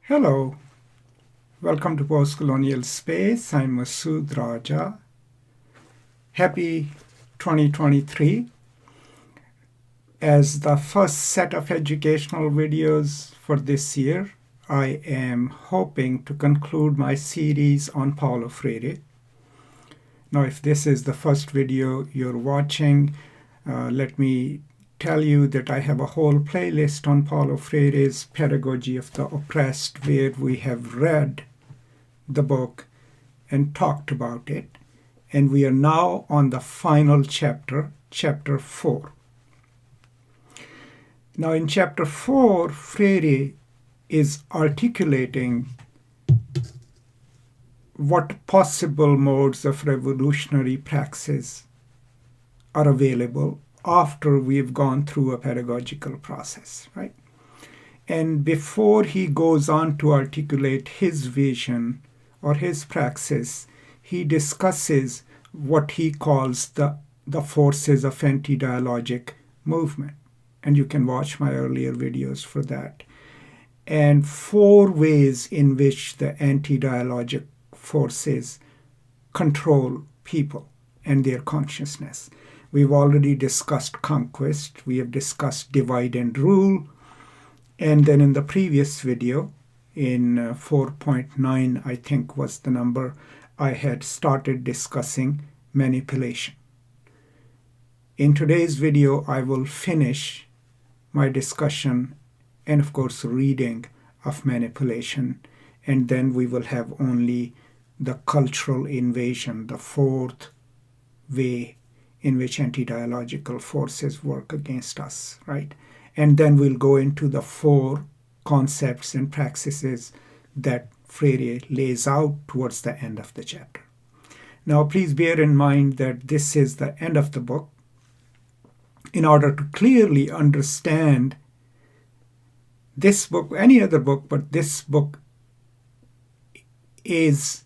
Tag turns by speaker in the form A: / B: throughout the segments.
A: Hello, welcome to Post Colonial Space. I'm Masood Raja. Happy 2023. As the first set of educational videos for this year, I am hoping to conclude my series on Paulo Freire. Now, if this is the first video you're watching, let me tell you that I have a whole playlist on Paulo Freire's Pedagogy of the Oppressed, where we have read the book and talked about it. And we are now on the final chapter, chapter 4. Now, in chapter 4, Freire is articulating what possible modes of revolutionary praxis are available after we've gone through a pedagogical process, right? And before he goes on to articulate his vision or his praxis, he discusses what he calls the forces of anti-dialogic movement. And you can watch my earlier videos for that. And 4 ways in which the anti-dialogic forces control people and their consciousness. We've already discussed conquest. We have discussed divide and rule. And then in the previous video, in 4.9, I think was the number, I had started discussing manipulation. In today's video, I will finish my discussion and, of course, reading of manipulation. And then we will have only the cultural invasion, the 4th way in which anti-dialogical forces work against us, right? And then we'll go into the 4 concepts and praxis that Freire lays out towards the end of the chapter. Now, please bear in mind that this is the end of the book. In order to clearly understand this book, any other book, but this book is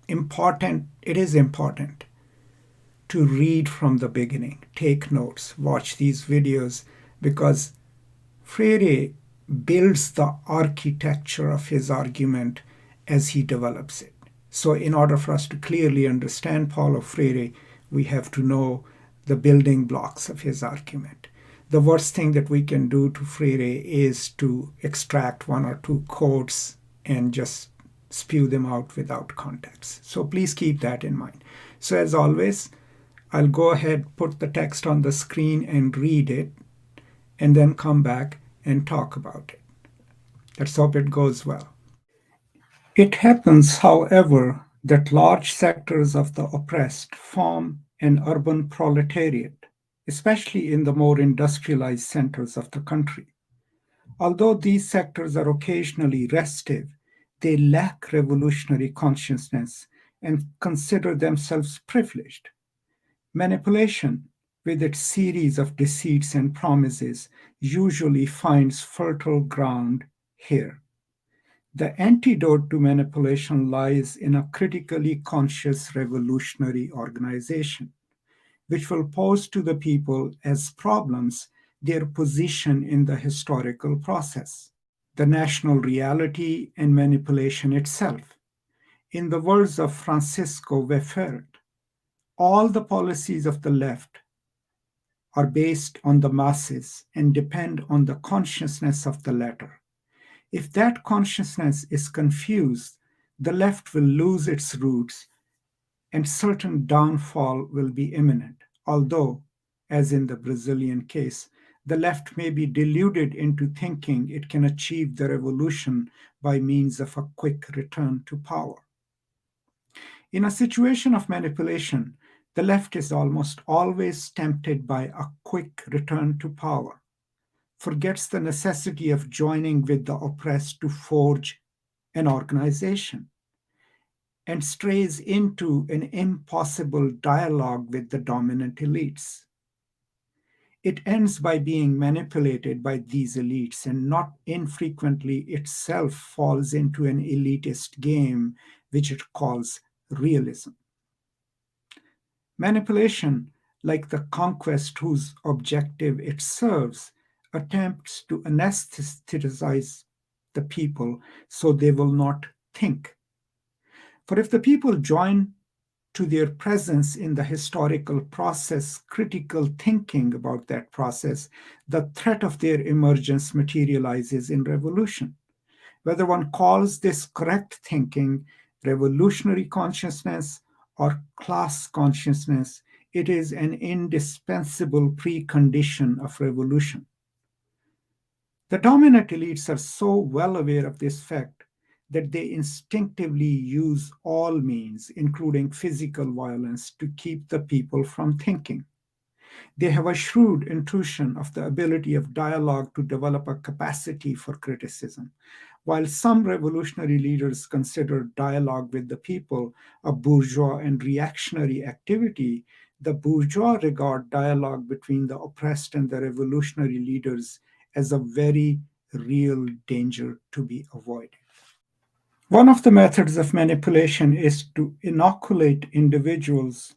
A: important. It is important to read from the beginning, take notes, watch these videos, because Freire builds the architecture of his argument as he develops it. So in order for us to clearly understand Paulo Freire, we have to know the building blocks of his argument. The worst thing that we can do to Freire is to extract 1 or 2 quotes and just spew them out without context. So please keep that in mind. So as always, I'll go ahead, put the text on the screen and read it, and then come back and talk about it. Let's hope it goes well. It happens, however, that large sectors of the oppressed form an urban proletariat, especially in the more industrialized centers of the country. Although these sectors are occasionally restive, they lack revolutionary consciousness and consider themselves privileged. Manipulation, with its series of deceits and promises, usually finds fertile ground here. The antidote to manipulation lies in a critically conscious revolutionary organization, which will pose to the people as problems their position in the historical process, the national reality, and manipulation itself. In the words of Francisco Weffert, all the policies of the left are based on the masses and depend on the consciousness of the latter. If that consciousness is confused, the left will lose its roots and certain downfall will be imminent. Although, as in the Brazilian case, the left may be deluded into thinking it can achieve the revolution by means of a quick return to power. In a situation of manipulation, the left is almost always tempted by a quick return to power, forgets the necessity of joining with the oppressed to forge an organization, and strays into an impossible dialogue with the dominant elites. It ends by being manipulated by these elites, and not infrequently itself falls into an elitist game, which it calls realism. Manipulation, like the conquest whose objective it serves, attempts to anesthetize the people so they will not think. For if the people join to their presence in the historical process, critical thinking about that process, the threat of their emergence materializes in revolution. Whether one calls this correct thinking, revolutionary consciousness, or class consciousness, it is an indispensable precondition of revolution. The dominant elites are so well aware of this fact that they instinctively use all means, including physical violence, to keep the people from thinking. They have a shrewd intuition of the ability of dialogue to develop a capacity for criticism. While some revolutionary leaders consider dialogue with the people a bourgeois and reactionary activity, the bourgeois regard dialogue between the oppressed and the revolutionary leaders as a very real danger to be avoided. One of the methods of manipulation is to inoculate individuals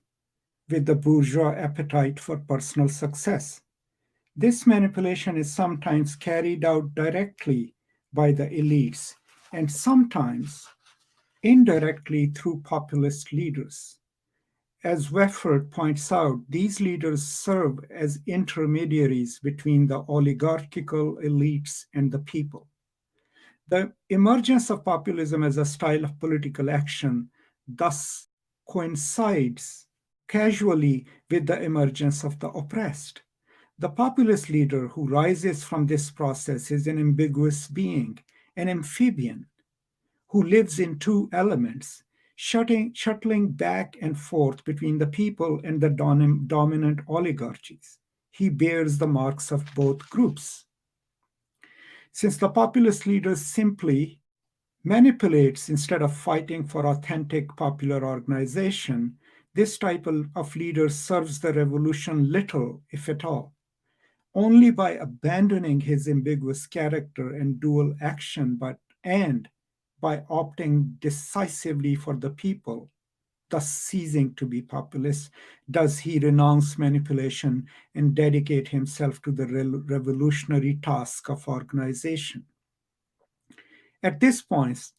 A: with the bourgeois appetite for personal success. This manipulation is sometimes carried out directly by the elites and sometimes indirectly through populist leaders. As Wefford points out, these leaders serve as intermediaries between the oligarchical elites and the people. The emergence of populism as a style of political action thus coincides casually with the emergence of the oppressed. The populist leader who rises from this process is an ambiguous being, an amphibian who lives in two elements, shuttling back and forth between the people and the dominant oligarchies. He bears the marks of both groups. Since the populist leader simply manipulates instead of fighting for authentic popular organization, this type of leader serves the revolution little, if at all. Only by abandoning his ambiguous character and dual action, and by opting decisively for the people, thus ceasing to be populist, does he renounce manipulation and dedicate himself to the revolutionary task of organization. At this point,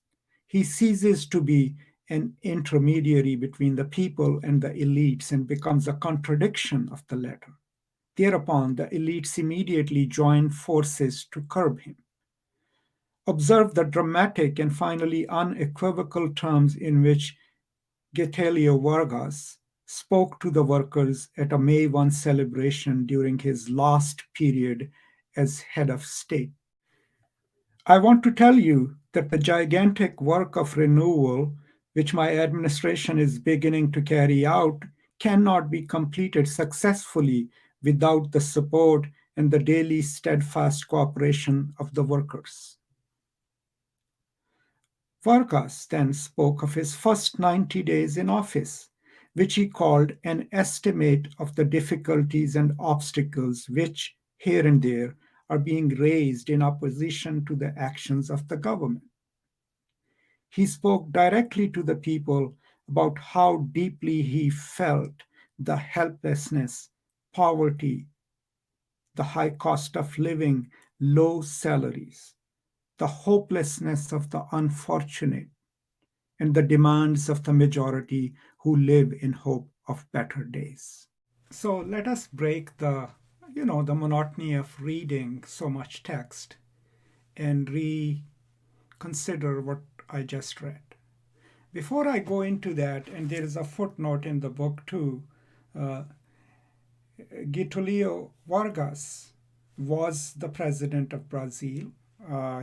A: he ceases to be an intermediary between the people and the elites and becomes a contradiction of the latter. Thereupon, the elites immediately join forces to curb him. Observe the dramatic and finally unequivocal terms in which Getulio Vargas spoke to the workers at a May 1 celebration during his last period as head of state. I want to tell you that the gigantic work of renewal, which my administration is beginning to carry out, cannot be completed successfully without the support and the daily steadfast cooperation of the workers. Vargas then spoke of his first 90 days in office, which he called an estimate of the difficulties and obstacles which, here and there, are being raised in opposition to the actions of the government. He spoke directly to the people about how deeply he felt the helplessness, poverty, the high cost of living, low salaries, the hopelessness of the unfortunate, and the demands of the majority who live in hope of better days. So let us break the monotony of reading so much text and reconsider what I just read. Before I go into that, and there is a footnote in the book too, Getulio Vargas was the president of Brazil.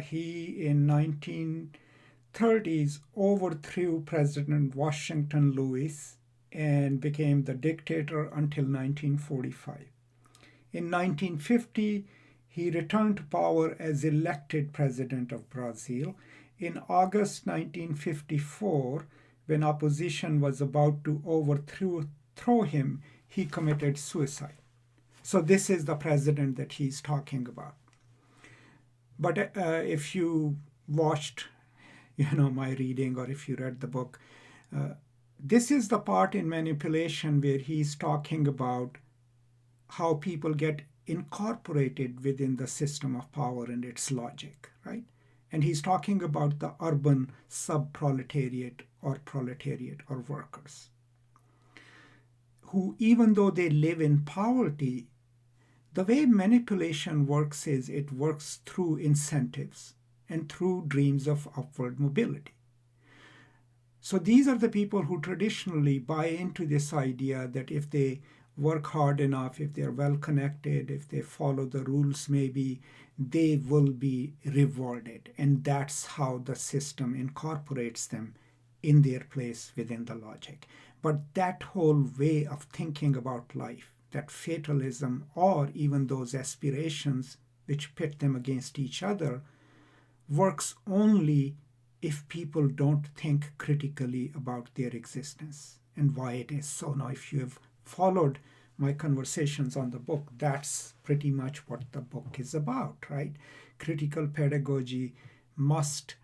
A: He, in 1930s, overthrew President Washington Lewis and became the dictator until 1945. In 1950, he returned to power as elected president of Brazil. In August 1954, when opposition was about to overthrow him, he committed suicide. So this is the president that he's talking about. But if you watched, my reading, or if you read the book, this is the part in Manipulation where he's talking about how people get incorporated within the system of power and its logic, right? And he's talking about the urban sub-proletariat or proletariat or workers, who, even though they live in poverty, the way manipulation works is it works through incentives and through dreams of upward mobility. So these are the people who traditionally buy into this idea that if they work hard enough, if they're well connected, if they follow the rules maybe, they will be rewarded. And that's how the system incorporates them in their place within the logic. But that whole way of thinking about life, that fatalism or even those aspirations which pit them against each other, works only if people don't think critically about their existence and why it is so. Now, if you have followed my conversations on the book, that's pretty much what the book is about, right? Critical pedagogy must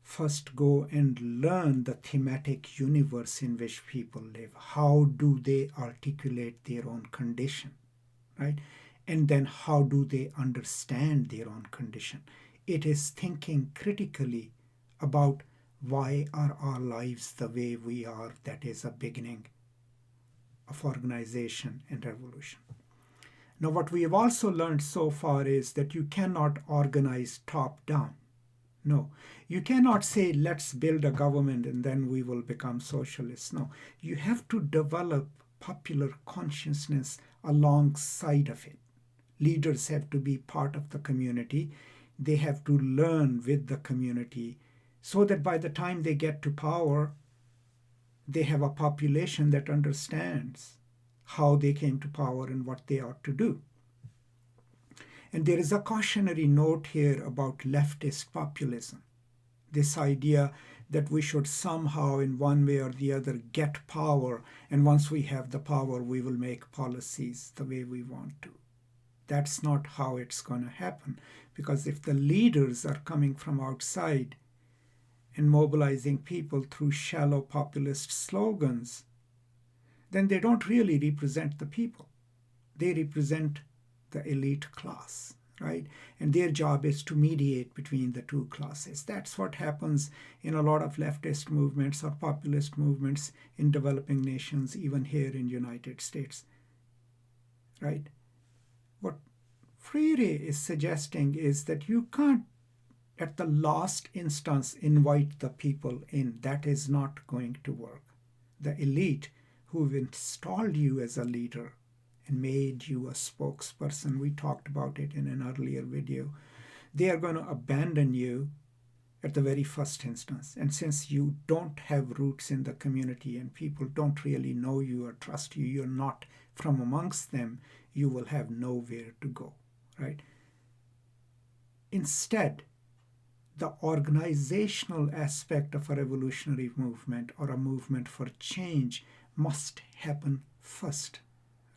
A: first go and learn the thematic universe in which people live. How do they articulate their own condition, right? And then how do they understand their own condition? It is thinking critically about why are our lives the way we are that is a beginning of organization and revolution. Now, what we have also learned so far is that you cannot organize top down. No, you cannot say, let's build a government and then we will become socialists. No, you have to develop popular consciousness alongside of it. Leaders have to be part of the community. They have to learn with the community so that by the time they get to power, they have a population that understands how they came to power and what they ought to do. And there is a cautionary note here about leftist populism. This idea that we should somehow in one way or the other get power, and once we have the power, we will make policies the way we want to. That's not how it's going to happen, because if the leaders are coming from outside and mobilizing people through shallow populist slogans, then they don't really represent the people. They represent the elite class, right? And their job is to mediate between the two classes. That's what happens in a lot of leftist movements or populist movements in developing nations, even here in the United States, right? What Freire is suggesting is that you can't, at the last instance, invite the people in. That is not going to work. The elite who've installed you as a leader and made you a spokesperson, we talked about it in an earlier video, they are going to abandon you at the very first instance. And since you don't have roots in the community and people don't really know you or trust you, you're not from amongst them, you will have nowhere to go, right? Instead, the organizational aspect of a revolutionary movement or a movement for change must happen first,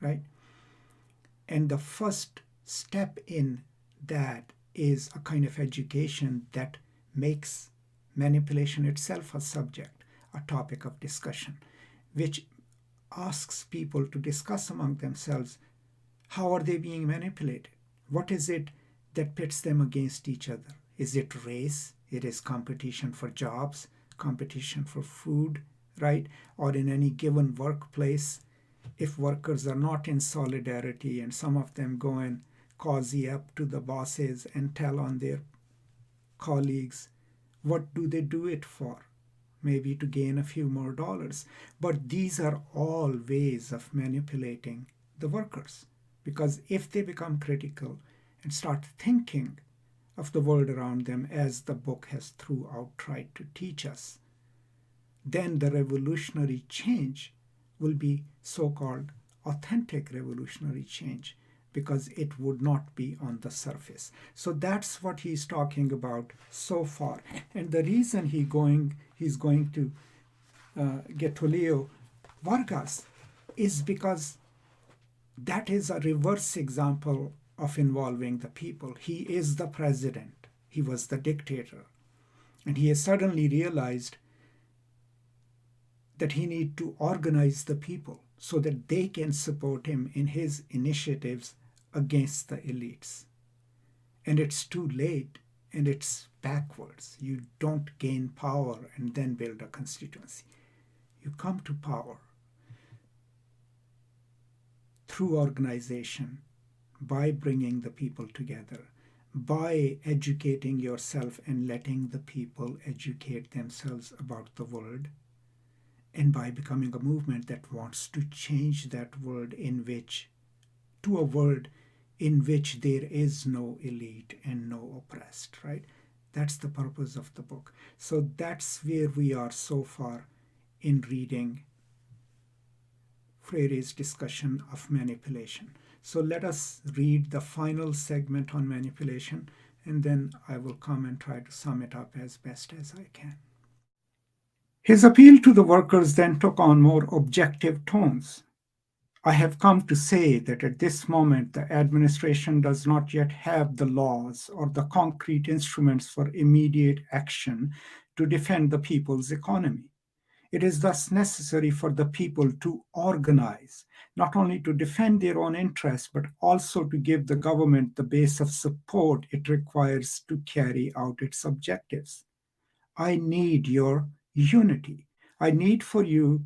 A: right? And the first step in that is a kind of education that makes manipulation itself a subject, a topic of discussion, which asks people to discuss among themselves, how are they being manipulated? What is it that pits them against each other? Is it race? It is competition for jobs, competition for food, right? Or in any given workplace, if workers are not in solidarity and some of them go and cozy up to the bosses and tell on their colleagues, what do they do it for? Maybe to gain a few more dollars. But these are all ways of manipulating the workers, because if they become critical and start thinking of the world around them, as the book has throughout tried to teach us, then the revolutionary change will be so-called authentic revolutionary change, because it would not be on the surface. So that's what he's talking about so far. And the reason he's going to Getulio Vargas is because that is a reverse example of involving the people. He is the president. He was the dictator. And he has suddenly realized that he needs to organize the people so that they can support him in his initiatives against the elites. And it's too late. and it's backwards. You don't gain power and then build a constituency. You come to power through organization, by bringing the people together, by educating yourself and letting the people educate themselves about the world, and by becoming a movement that wants to change that world to a world in which there is no elite and no oppressed, right? That's the purpose of the book. So that's where we are so far in reading Freire's discussion of manipulation. So let us read the final segment on manipulation, and then I will come and try to sum it up as best as I can. His appeal to the workers then took on more objective tones. I have come to say that at this moment the administration does not yet have the laws or the concrete instruments for immediate action to defend the people's economy. It is thus necessary for the people to organize, not only to defend their own interests, but also to give the government the base of support it requires to carry out its objectives. I need your unity. I need for you,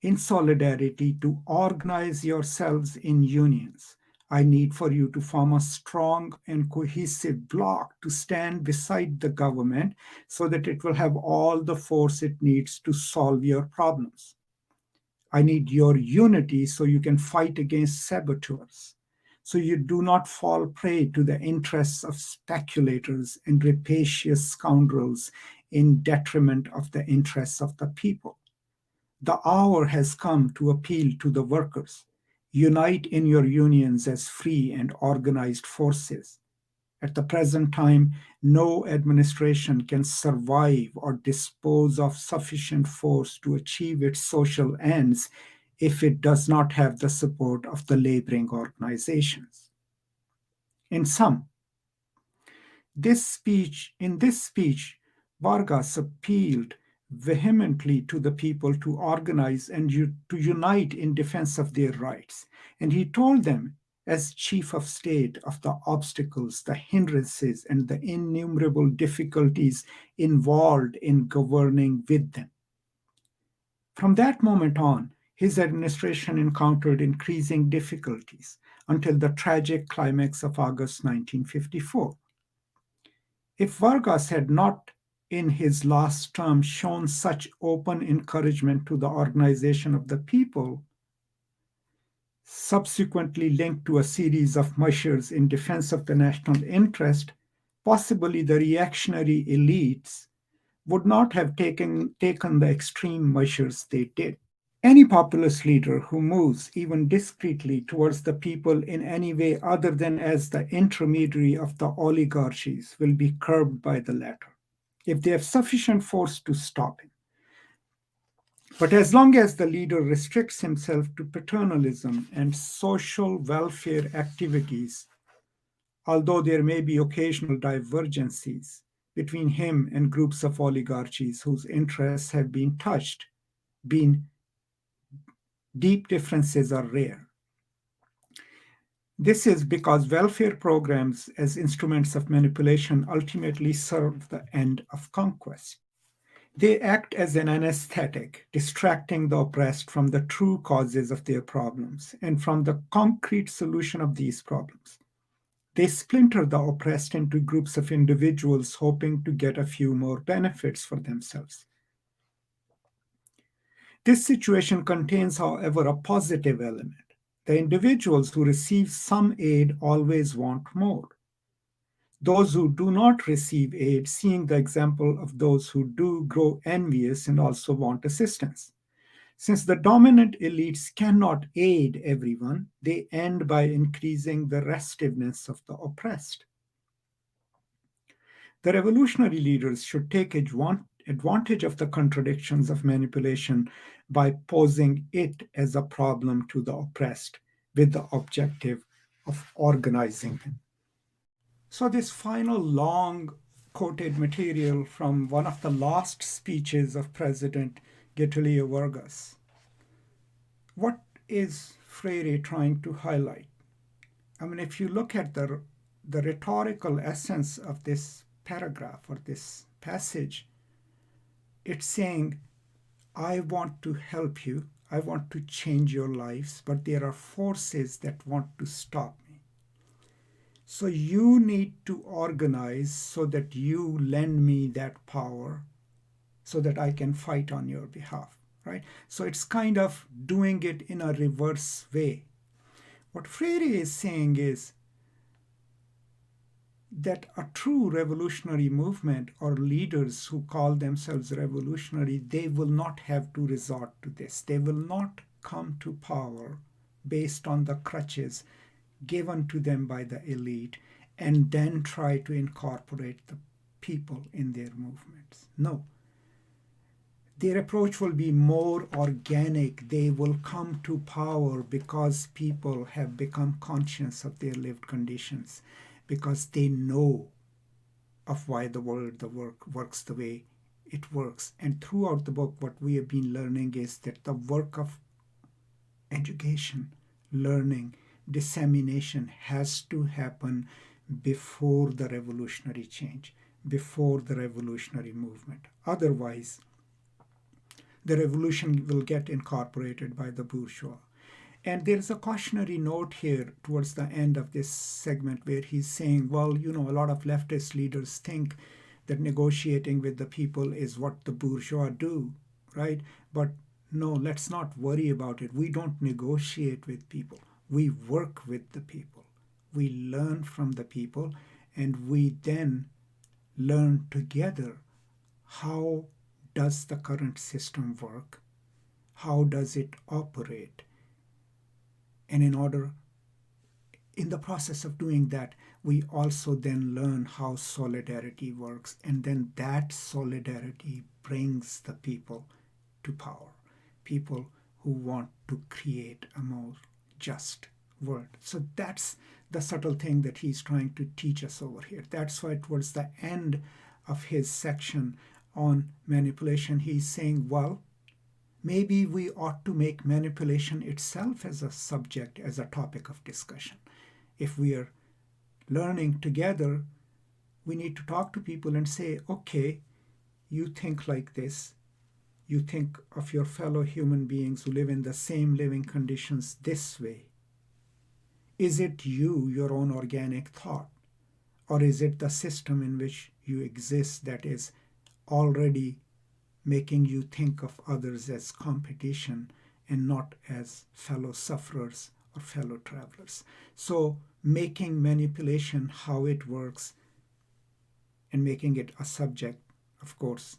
A: in solidarity, to organize yourselves in unions. I need for you to form a strong and cohesive bloc to stand beside the government so that it will have all the force it needs to solve your problems. I need your unity so you can fight against saboteurs, so you do not fall prey to the interests of speculators and rapacious scoundrels in detriment of the interests of the people. The hour has come to appeal to the workers. Unite in your unions as free and organized forces. At the present time, no administration can survive or dispose of sufficient force to achieve its social ends if it does not have the support of the laboring organizations. In sum, in this speech, Vargas appealed vehemently to the people to organize and to unite in defense of their rights. And he told them, as chief of state, of the obstacles, the hindrances, and the innumerable difficulties involved in governing with them. From that moment on, his administration encountered increasing difficulties until the tragic climax of August 1954. If Vargas had not, in his last term, shown such open encouragement to the organization of the people, subsequently linked to a series of measures in defense of the national interest, possibly the reactionary elites would not have taken the extreme measures they did. Any populist leader who moves even discreetly towards the people in any way other than as the intermediary of the oligarchies will be curbed by the latter, if they have sufficient force to stop him. But as long as the leader restricts himself to paternalism and social welfare activities, although there may be occasional divergencies between him and groups of oligarchies whose interests have been touched, deep differences are rare. This is because welfare programs as instruments of manipulation ultimately serve the end of conquest. They act as an anesthetic, distracting the oppressed from the true causes of their problems and from the concrete solution of these problems. They splinter the oppressed into groups of individuals hoping to get a few more benefits for themselves. This situation contains, however, a positive element. The individuals who receive some aid always want more. Those who do not receive aid, seeing the example of those who do, grow envious and also want assistance. Since the dominant elites cannot aid everyone, they end by increasing the restiveness of the oppressed. The revolutionary leaders should take advantage of the contradictions of manipulation by posing it as a problem to the oppressed with the objective of organizing them. So, this final long quoted material from one of the last speeches of President Getulio Vargas. What is Freire trying to highlight? I mean, if you look at the rhetorical essence of this paragraph or this passage, it's saying, I want to help you, I want to change your lives, but there are forces that want to stop me. So you need to organize so that you lend me that power so that I can fight on your behalf, right? So it's kind of doing it in a reverse way. What Freire is saying is that a true revolutionary movement or leaders who call themselves revolutionary, they will not have to resort to this. They will not come to power based on the crutches given to them by the elite and then try to incorporate the people in their movements. No. Their approach will be more organic. They will come to power because people have become conscious of their lived conditions, because they know of why the world, the work works the way it works. And throughout the book, what we have been learning is that the work of education, learning, dissemination has to happen before the revolutionary change, before the revolutionary movement. Otherwise, the revolution will get incorporated by the bourgeois. And there's a cautionary note here towards the end of this segment where he's saying, well, you know, a lot of leftist leaders think that negotiating with the people is what the bourgeois do, right? But no, let's not worry about it. We don't negotiate with people. We work with the people. We learn from the people, and we then learn together how does the current system work? How does it operate? And in the process of doing that, we also then learn how solidarity works. And then that solidarity brings the people to power. People who want to create a more just world. So that's the subtle thing that he's trying to teach us over here. That's why towards the end of his section on manipulation, he's saying, well, maybe we ought to make manipulation itself as a subject, as a topic of discussion. If we are learning together, we need to talk to people and say, okay, you think like this. You think of your fellow human beings who live in the same living conditions this way. Is it you, your own organic thought? Or is it the system in which you exist that is already making you think of others as competition and not as fellow sufferers or fellow travelers? So making manipulation how it works and making it a subject, of course,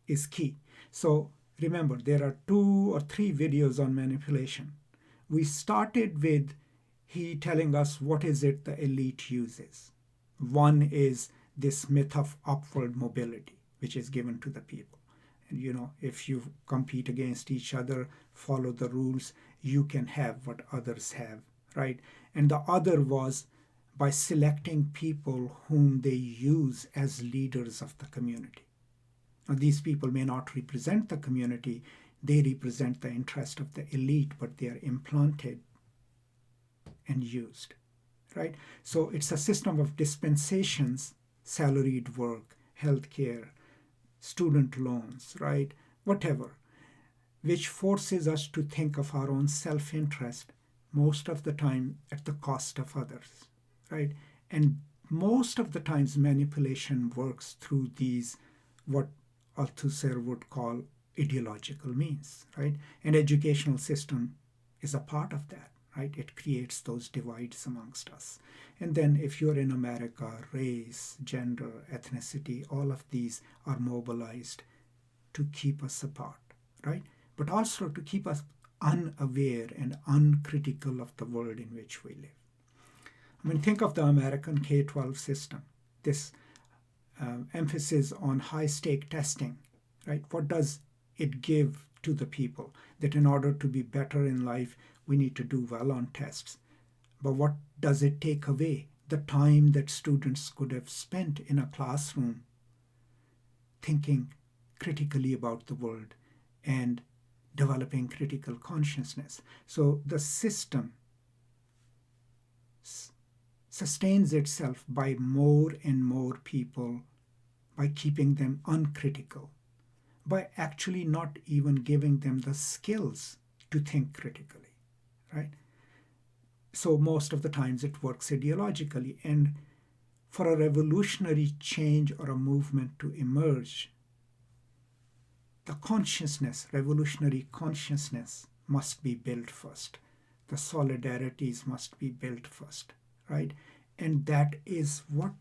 A: is key. So remember, there are 2 or 3 videos on manipulation. We started with he telling us what is it the elite uses. One is this myth of upward mobility, which is given to the people. And you know, if you compete against each other, follow the rules, you can have what others have, right? And the other was by selecting people whom they use as leaders of the community. Now, these people may not represent the community, they represent the interest of the elite, but they are implanted and used, right? So it's a system of dispensations, salaried work, healthcare, student loans, right? Whatever, which forces us to think of our own self-interest most of the time at the cost of others, right? And most of the times manipulation works through these, what Althusser would call ideological means, right? An educational system is a part of that, right? It creates those divides amongst us. And then if you're in America, race, gender, ethnicity, all of these are mobilized to keep us apart, right? But also to keep us unaware and uncritical of the world in which we live. I mean, think of the American K-12 system, this emphasis on high-stake testing, right? What does it give to the people? That in order to be better in life, we need to do well on tests. But what does it take away? The time that students could have spent in a classroom thinking critically about the world and developing critical consciousness. So the system sustains itself by more and more people by keeping them uncritical, by actually not even giving them the skills to think critically, right? So most of the times it works ideologically. And for a revolutionary change or a movement to emerge, the consciousness, revolutionary consciousness, must be built first. The solidarities must be built first, right? And that is what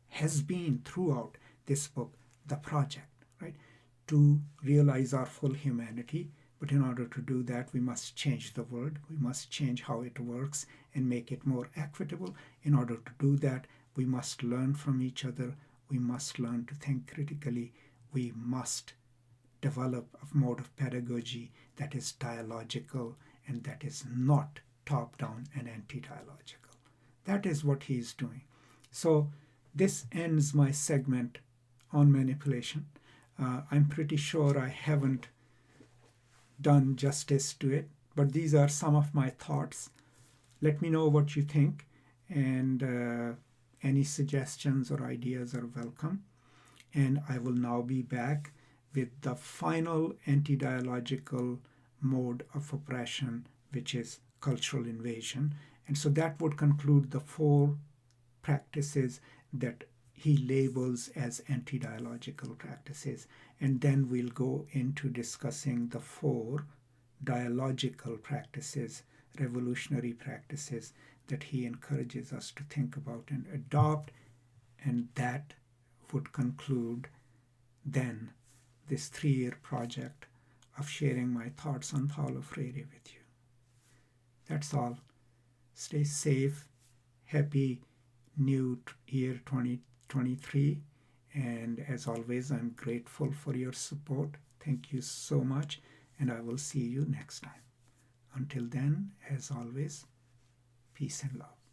A: has been throughout this book, the project, right? To realize our full humanity. But in order to do that, we must change the world. We must change how it works and make it more equitable. In order to do that, we must learn from each other. We must learn to think critically. We must develop a mode of pedagogy that is dialogical and that is not top-down and anti-dialogical. That is what he is doing. So this ends my segment on manipulation. I'm pretty sure I haven't done justice to it, but these are some of my thoughts. Let me know what you think, and any suggestions or ideas are welcome. And I will now be back with the final anti-dialogical mode of oppression, which is cultural invasion. And so that would conclude the 4 practices that he labels as anti-dialogical practices. And then we'll go into discussing the 4 dialogical practices, revolutionary practices that he encourages us to think about and adopt. And that would conclude then this 3-year project of sharing my thoughts on Paulo Freire with you. That's all. Stay safe. Happy New Year 2023. And as always, I'm grateful for your support. Thank you so much. And I will see you next time. Until then, as always, peace and love.